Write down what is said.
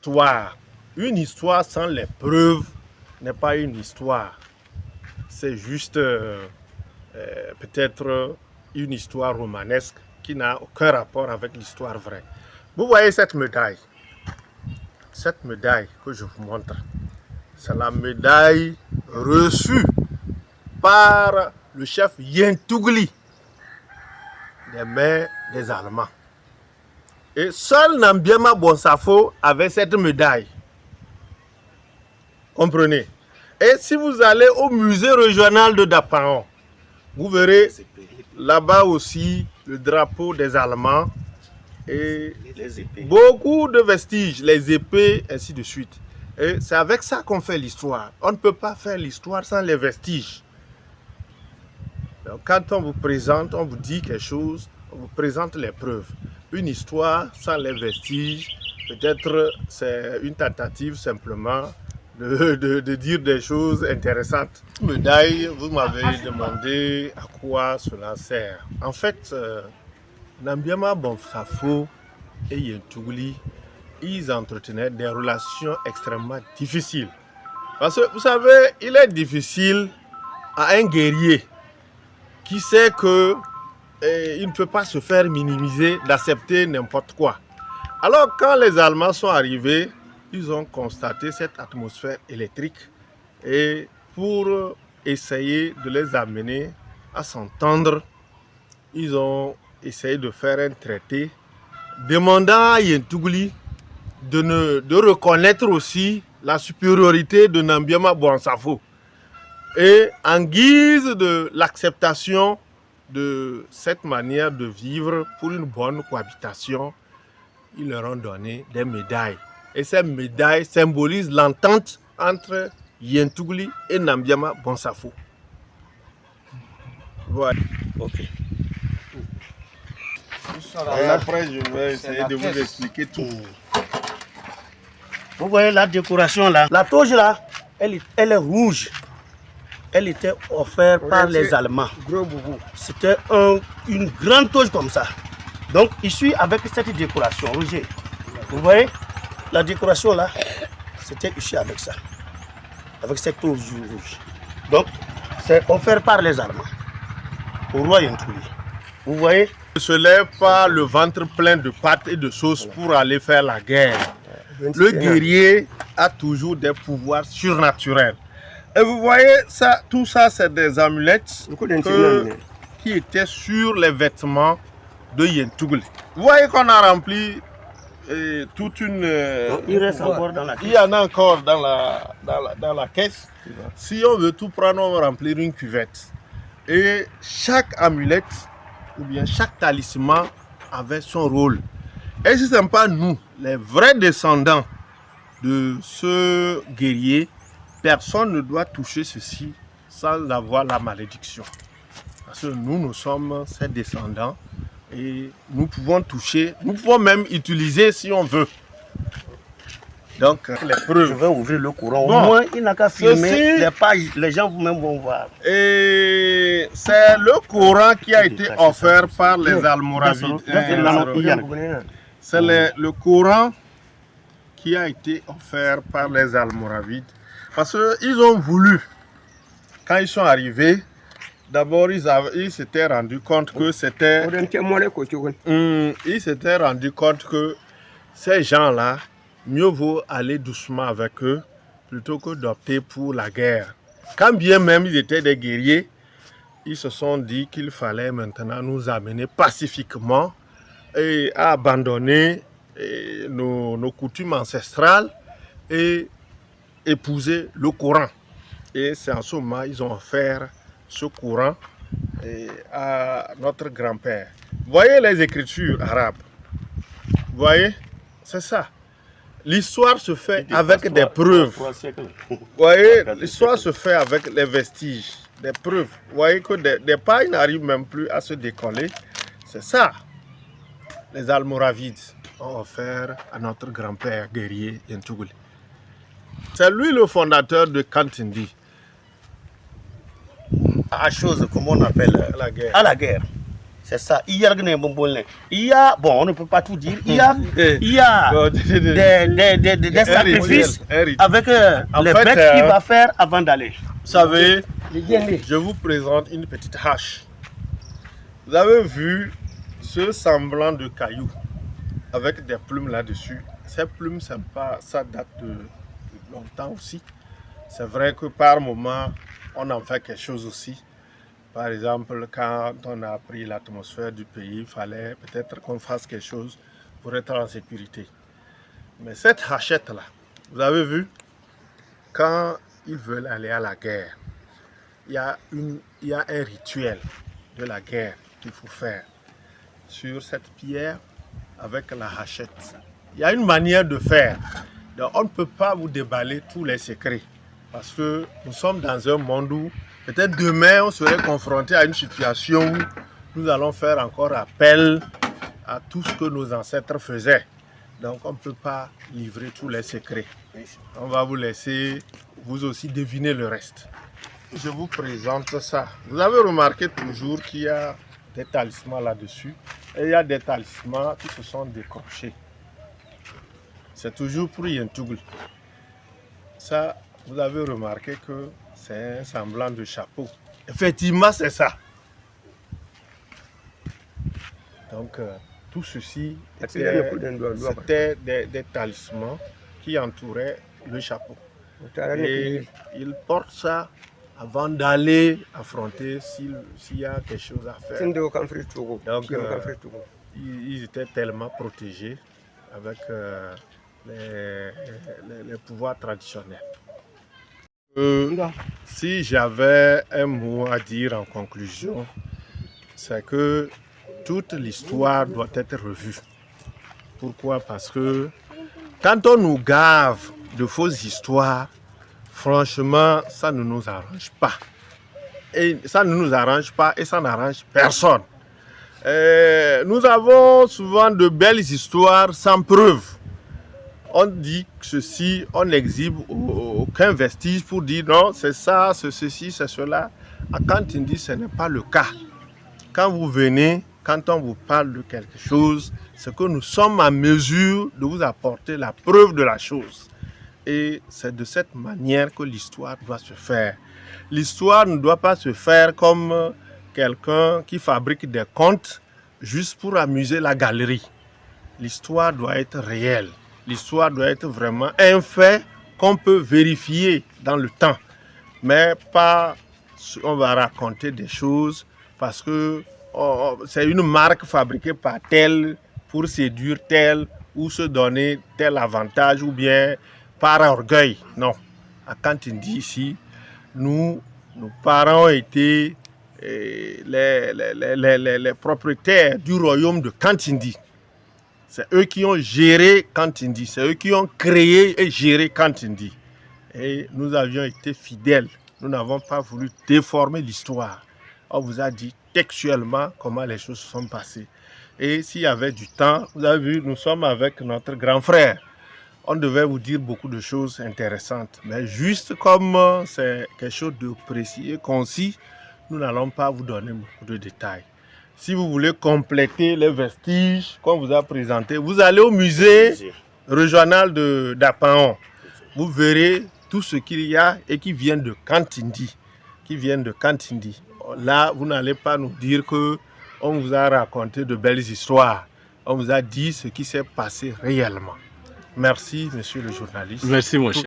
Histoire. Une histoire sans les preuves n'est pas une histoire. C'est juste peut-être une histoire romanesque qui n'a aucun rapport avec l'histoire vraie. Vous voyez cette médaille? Cette médaille que je vous montre, c'est la médaille reçue par le chef Yentougouli des mains des Allemands. Et seul Nambiema Bonsafo avait cette médaille. Comprenez? Et si vous allez au musée régional de Dapaon, vous verrez là-bas aussi le drapeau des Allemands et beaucoup de vestiges, les épées, ainsi de suite. Et c'est avec ça qu'on fait l'histoire. On ne peut pas faire l'histoire sans les vestiges. Donc, quand on vous présente, on vous dit quelque chose, on vous présente les preuves. Une histoire sans les vestiges, peut-être c'est une tentative simplement de dire des choses intéressantes. Médaille, vous m'avez demandé à quoi cela sert. En fait, Nambiema Bonsafo et Yentougouli, ils entretenaient des relations extrêmement difficiles. Parce que vous savez, il est difficile à un guerrier qui sait que il ne peut pas se faire minimiser d'accepter n'importe quoi. Alors quand les Allemands sont arrivés, ils ont constaté cette atmosphère électrique et pour essayer de les amener à s'entendre, ils ont essayé de faire un traité demandant à Yentougouli de reconnaître aussi la supériorité de Nambiema Bonsafo. Et en guise de l'acceptation de cette manière de vivre pour une bonne cohabitation, ils leur ont donné des médailles. Et ces médailles symbolisent l'entente entre Yentougouli et Nambiema Bonsafo. Voilà. Ok. Et après, je vais essayer de vous expliquer tout. Vous voyez la décoration là? La toge là, elle est rouge. Elle était offerte par les Allemands. C'était une grande toge comme ça. Donc, ici, avec cette décoration, Roger, vous voyez, la décoration là, c'était ici avec ça. Avec cette toge rouge. Donc, c'est offert par les Allemands. Au roi Yentougouli. Vous voyez? Ne se lève pas le ventre plein de pâtes et de sauce pour aller faire la guerre. Le guerrier a toujours des pouvoirs surnaturels. Et vous voyez, ça, tout ça, c'est des amulettes qui étaient sur les vêtements de Yentougouli. Vous voyez qu'on a rempli toute une... il reste encore dans la caisse. Il y en a encore dans la caisse. Si on veut tout prendre, on va remplir une cuvette. Et chaque amulette, ou bien chaque talisman, avait son rôle. Et si ce n'est pas nous, les vrais descendants de ce guerrier, personne ne doit toucher ceci sans avoir la malédiction. Parce que nous sommes ses descendants et nous pouvons toucher, nous pouvons même utiliser si on veut. Donc, les preuves. Je vais ouvrir le courant. Bon, au moins, il n'a qu'à filmer ceci, les pages. Les gens vous-même vont voir. Et c'est le Coran qui a été offert par les Almoravides. C'est le Coran qui a été offert par les Almoravides. Parce qu'ils ont voulu, quand ils sont arrivés, d'abord ils s'étaient rendu compte que c'était... Ils s'étaient rendu compte que ces gens-là, mieux vaut aller doucement avec eux plutôt que d'opter pour la guerre. Quand bien même ils étaient des guerriers, ils se sont dit qu'il fallait maintenant nous amener pacifiquement et à abandonner nos coutumes ancestrales et épouser le Coran. Et c'est en ce moment qu'ils ont offert ce Coran à notre grand-père. Voyez les écritures arabes. Vous voyez? C'est ça. L'histoire se fait avec des preuves. Vous voyez, l'histoire se fait avec les vestiges, des preuves. Vous voyez que des pailles n'arrivent même plus à se décoller. C'est ça. Les Almoravides ont offert à notre grand-père guerrier Yentougouli. C'est lui le fondateur de Kantindi. À chose, comme on appelle, La guerre. à la guerre. C'est ça. Il y a, bon, on ne peut pas tout dire. Il y a des sacrifices avec les bêtes qu'il va faire avant d'aller. Vous savez, je vous présente une petite hache. Vous avez vu ce semblant de caillou avec des plumes là-dessus. Ces plumes, ça date de longtemps aussi. C'est vrai que par moment, on en fait quelque chose aussi. Par exemple, quand on a pris l'atmosphère du pays, il fallait peut-être qu'on fasse quelque chose pour être en sécurité. Mais cette hachette-là, vous avez vu, quand ils veulent aller à la guerre, il y a un rituel de la guerre qu'il faut faire sur cette pierre avec la hachette. Il y a une manière de faire. Donc on ne peut pas vous déballer tous les secrets. Parce que nous sommes dans un monde où peut-être demain on serait confronté à une situation où nous allons faire encore appel à tout ce que nos ancêtres faisaient. Donc on ne peut pas livrer tous les secrets. On va vous laisser vous aussi deviner le reste. Je vous présente ça. Vous avez remarqué toujours qu'il y a des talismans là-dessus. Et il y a des talismans qui se sont décrochés. C'est toujours pour Yentougle. Ça, vous avez remarqué que c'est un semblant de chapeau. Effectivement, c'est ça. Donc, tout ceci, c'était des talismans qui entouraient le chapeau. Et il porte ça avant d'aller affronter s'il y a quelque chose à faire. Donc, ils étaient tellement protégés avec les pouvoirs traditionnels. Si j'avais un mot à dire en conclusion, c'est que toute l'histoire doit être revue. Pourquoi? Parce que quand on nous gave de fausses histoires, franchement, ça ne nous arrange pas. Et ça ne nous arrange pas et ça n'arrange personne. Nous avons souvent de belles histoires sans preuve. On dit ceci, on n'exhibe aucun vestige pour dire non, c'est ça, c'est ceci, c'est cela. Quand on dit ce n'est pas le cas. Quand vous venez, quand on vous parle de quelque chose, c'est que nous sommes en mesure de vous apporter la preuve de la chose. Et c'est de cette manière que l'histoire doit se faire. L'histoire ne doit pas se faire comme quelqu'un qui fabrique des contes juste pour amuser la galerie. L'histoire doit être réelle. L'histoire doit être vraiment un fait qu'on peut vérifier dans le temps. Mais pas on va raconter des choses parce que c'est une marque fabriquée par tel pour séduire tel ou se donner tel avantage ou bien par orgueil. Non. À Kantindi ici, nos parents ont été les propriétaires du royaume de Kantindi. C'est eux qui ont géré Kantindi, c'est eux qui ont créé et géré Kantindi. Et nous avions été fidèles, nous n'avons pas voulu déformer l'histoire. On vous a dit textuellement comment les choses se sont passées. Et s'il y avait du temps, vous avez vu, nous sommes avec notre grand frère. On devait vous dire beaucoup de choses intéressantes. Mais juste comme c'est quelque chose de précis et concis, nous n'allons pas vous donner beaucoup de détails. Si vous voulez compléter les vestiges qu'on vous a présentés, vous allez au musée régional d'Apaon. Vous verrez tout ce qu'il y a et qui vient de Kantindi. Là, vous n'allez pas nous dire qu'on vous a raconté de belles histoires. On vous a dit ce qui s'est passé réellement. Merci, monsieur le journaliste. Merci, mon cher.